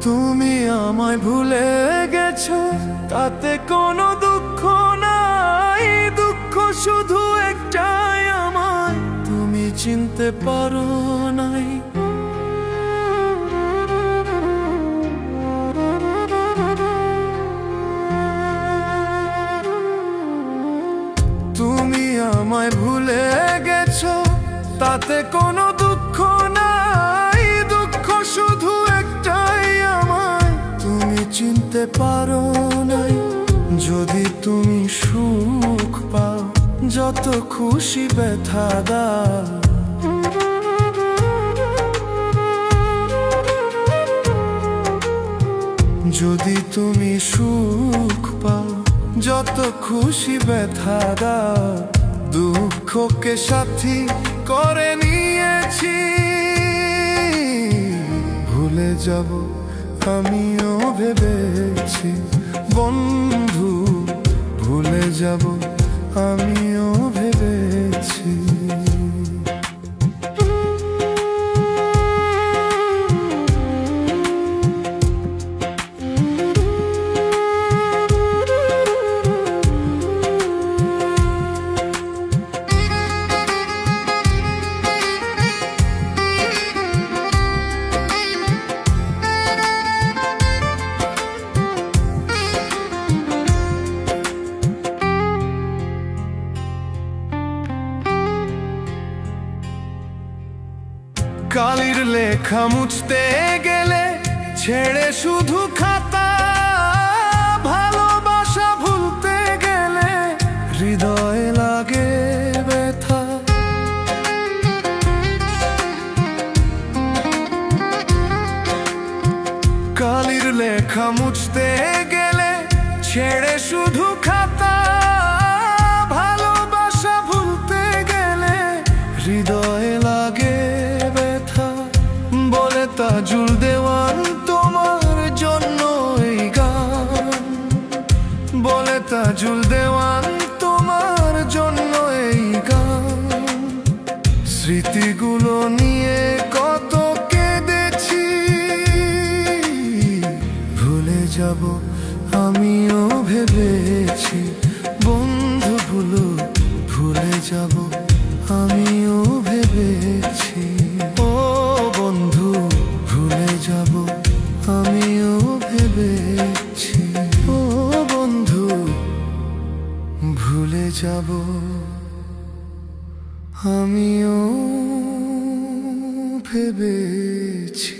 তুমি আমায় ভুলে গেছো, তাতে কোনো দুঃখ নাই। দুঃখ শুধু একটাই, আমায় তুমি চিনতে পারো নাই। তুমি আমায় ভুলে গেছো, তাতে কোনো দুঃখ নাই। দুঃখ শুধু একটাই, আমায় তুমি চিনতে পারো নাই। যদি তুমি সুখ পাও, যত খুশি ব্যথা দাও। যদি তুমি সুখ পাও, যত খুশি ব্যথা দাও। দুঃখকে সাথী করে নিয়েছি, ভুলে যাব আমিও ভেবেছি। বন্ধু, ভুলে যাব আমিও ভেবেছি। কালির লেখা মুছতে গেলে ছেড়ে শুধু খাতা। ভালোবাসা ভুলতে গেলে হৃদয়ে লাগে ব্যথা। কালির লেখা মুছতে গেলে ছেড়ে শুধু খাতা। ভালোবাসা ভুলতে গেলে হৃদয়ে লাগে ব্যথা। বলে তাজুল দেওয়ান তোমার জন্য এই গান। বলে তাজুল দেওয়ান তোমার জন্য এই গান। স্মৃতিগুলো নিয়ে কত কেঁদেছি, ভুলে যাব আমিও ভেবেছি। বন্ধু ভুলো, ভুলে যাব আমিও ভেবেছি। ও বন্ধু, ভুলে যাব আমিও ভেবেছি। ও বন্ধু, ভুলে যাব আমিও ভেবেছি।